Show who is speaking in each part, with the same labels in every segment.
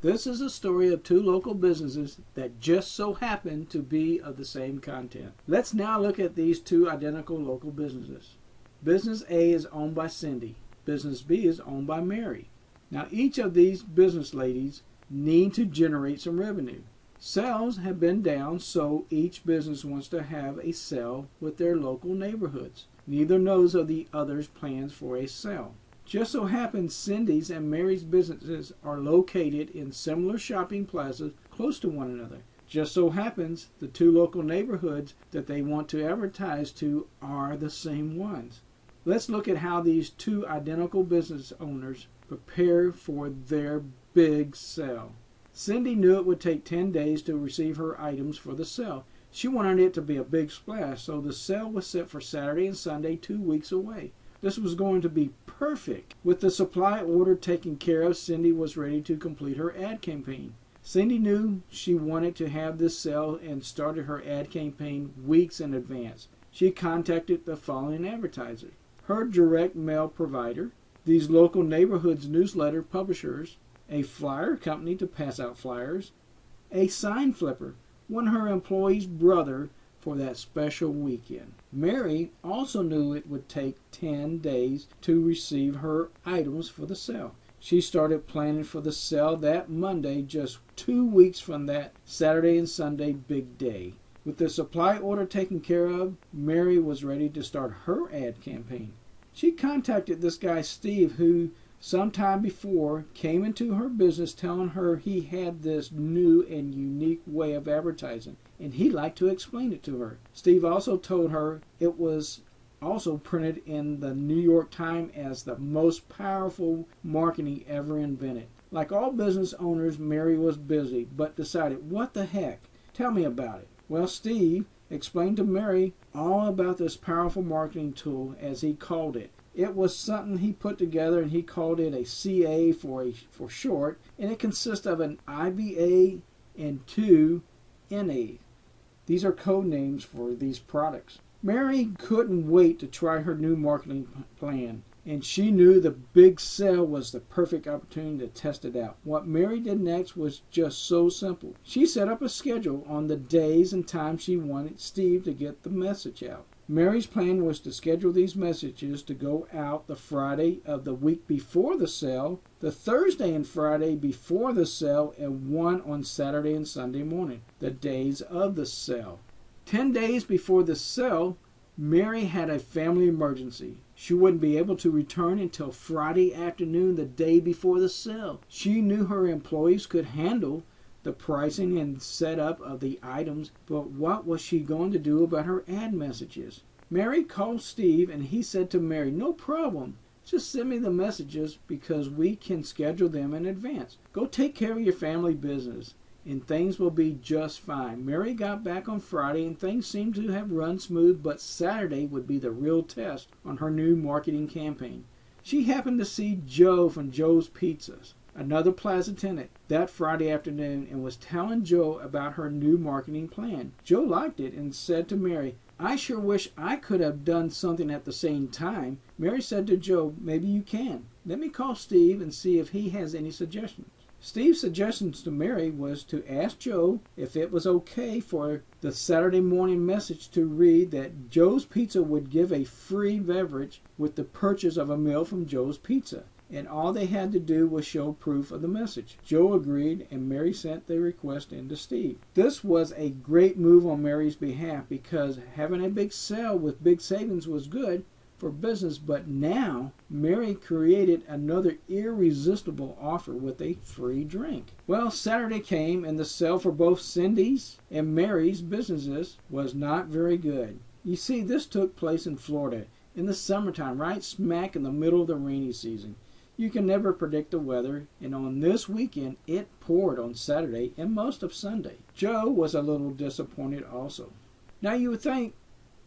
Speaker 1: This is a story of two local businesses that just so happen to be of the same content. Let's now look at these two identical local businesses. Business A is owned by Cindy. Business B is owned by Mary. Now each of these business ladies need to generate some revenue. Sales have been down, so each business wants to have a sale with their local neighborhoods. Neither knows of the other's plans for a sale. Just so happens Cindy's and Mary's businesses are located in similar shopping plazas close to one another. Just so happens the two local neighborhoods that they want to advertise to are the same ones. Let's look at how these two identical business owners prepare for their big sale. Cindy knew it would take 10 days to receive her items for the sale. She wanted it to be a big splash, so the sale was set for Saturday and Sunday, 2 weeks away. This was going to be perfect. With the supply order taken care of, Cindy was ready to complete her ad campaign. Cindy knew she wanted to have this sale and started her ad campaign weeks in advance. She contacted the following advertisers: her direct mail provider, these local neighborhoods newsletter publishers, a flyer company to pass out flyers, a sign flipper, one of her employees' brother for that special weekend. Mary also knew it would take 10 days to receive her items for the sale. She started planning for the sale that Monday, just 2 weeks from that Saturday and Sunday big day. With the supply order taken care of, Mary was ready to start her ad campaign. She contacted this guy Steve, who sometime before came into her business telling her he had this new and unique way of advertising, and he'd like to explain it to her. Steve also told her it was also printed in the New York Times as the most powerful marketing ever invented. Like all business owners, Mary was busy, but decided, what the heck? Tell me about it. Well, Steve explained to Mary all about this powerful marketing tool, as he called it. It was something he put together, and he called it a CA for short, and it consists of an IBA and 2 NA. These are code names for these products. Mary couldn't wait to try her new marketing plan, and she knew the big sale was the perfect opportunity to test it out. What Mary did next was just so simple. She set up a schedule on the days and times she wanted Steve to get the message out. Mary's plan was to schedule these messages to go out the Friday of the week before the sale, the Thursday and Friday before the sale, and one on Saturday and Sunday morning, the days of the sale. 10 days before the sale, Mary had a family emergency. She wouldn't be able to return until Friday afternoon, the day before the sale. She knew her employees could handle the pricing and setup of the items, but what was she going to do about her ad messages? Mary called Steve, and he said to Mary, no problem. Just send me the messages because we can schedule them in advance. Go take care of your family business, and things will be just fine. Mary got back on Friday, and things seemed to have run smooth, but Saturday would be the real test on her new marketing campaign. She happened to see Joe from Joe's Pizzas, another plaza tenant, that Friday afternoon, and was telling Joe about her new marketing plan. Joe liked it and said to Mary, I sure wish I could have done something at the same time. Mary said to Joe, maybe you can. Let me call Steve and see if he has any suggestions. Steve's suggestions to Mary was to ask Joe if it was okay for the Saturday morning message to read that Joe's Pizza would give a free beverage with the purchase of a meal from Joe's Pizza, and all they had to do was show proof of the message. Joe agreed, and Mary sent the request in to Steve. This was a great move on Mary's behalf because having a big sale with big savings was good for business, but now Mary created another irresistible offer with a free drink. Well, Saturday came, and the sale for both Cindy's and Mary's businesses was not very good. You see, this took place in Florida in the summertime, right smack in the middle of the rainy season. You can never predict the weather, and on this weekend it poured on Saturday and most of Sunday. Joe was a little disappointed also. Now you would think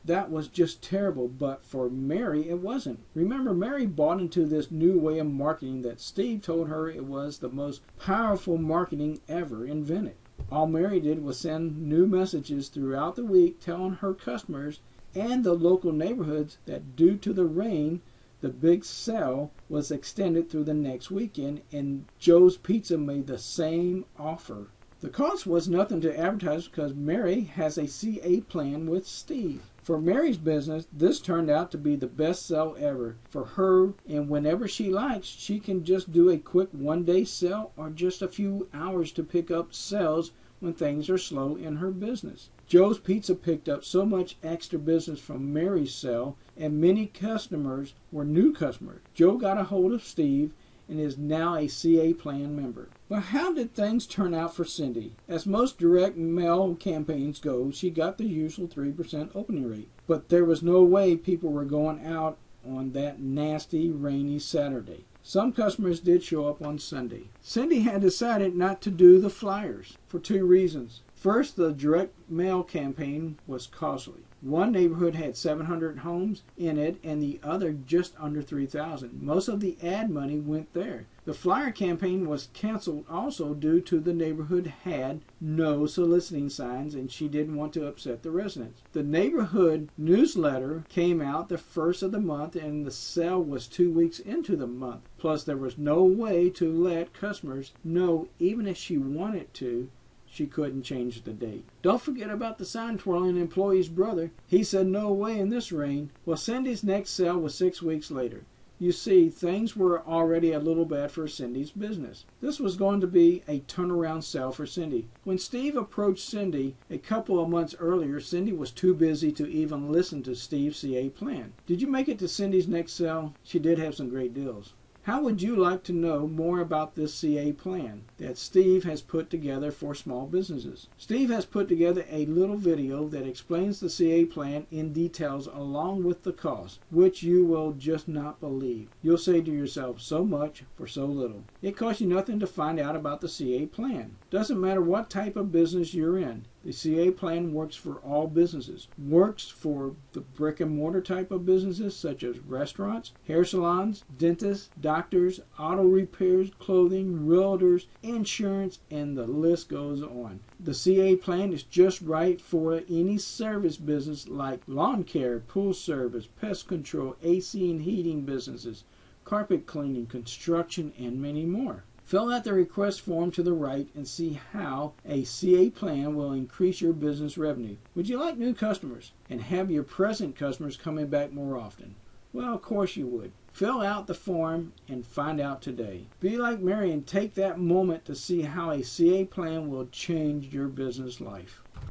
Speaker 1: that was just terrible, but for Mary it wasn't. Remember, Mary bought into this new way of marketing that Steve told her it was the most powerful marketing ever invented. All Mary did was send new messages throughout the week telling her customers and the local neighborhoods that due to the rain, The big sale was extended through the next weekend, and Joe's Pizza made the same offer. The cost was nothing to advertise because Mary has a CA plan with Steve. For Mary's business, this turned out to be the best sale ever for her, and whenever she likes, she can just do a quick one-day sale or just a few hours to pick up sales when things are slow in her business. Joe's Pizza picked up so much extra business from Mary's sale, and many customers were new customers. Joe got a hold of Steve and is now a CA plan member. Well, how did things turn out for Cindy? As most direct mail campaigns go, she got the usual 3% opening rate. But there was no way people were going out on that nasty, rainy Saturday. Some customers did show up on Sunday. Cindy had decided not to do the flyers for 2 reasons. First, the direct mail campaign was costly. One neighborhood had 700 homes in it and the other just under 3,000. Most of the ad money went there. The flyer campaign was canceled also due to the neighborhood had no soliciting signs and she didn't want to upset the residents. The neighborhood newsletter came out the first of the month and the sale was 2 weeks into the month. Plus there was no way to let customers know, even if she wanted to, she couldn't change the date. Don't forget about the sign twirling employee's brother. He said no way in this rain. Well, Cindy's next sale was 6 weeks later. You see, things were already a little bad for Cindy's business. This was going to be a turnaround sale for Cindy. When Steve approached Cindy a couple of months earlier, Cindy was too busy to even listen to Steve's CA plan. Did you make it to Cindy's next sale? She did have some great deals. How would you like to know more about this CA plan that Steve has put together for small businesses? Steve has put together a little video that explains the CA plan in details along with the cost, which you will just not believe. You'll say to yourself, so much for so little. It costs you nothing to find out about the CA plan. Doesn't matter what type of business you're in. The CA plan works for all businesses. Works for the brick and mortar type of businesses such as restaurants, hair salons, dentists, doctors, auto repairs, clothing, realtors, insurance, and the list goes on. The CA plan is just right for any service business like lawn care, pool service, pest control, AC and heating businesses, carpet cleaning, construction, and many more. Fill out the request form to the right and see how a CA plan will increase your business revenue. Would you like new customers and have your present customers coming back more often? Well, of course you would. Fill out the form and find out today. Be like Mary and take that moment to see how a CA plan will change your business life.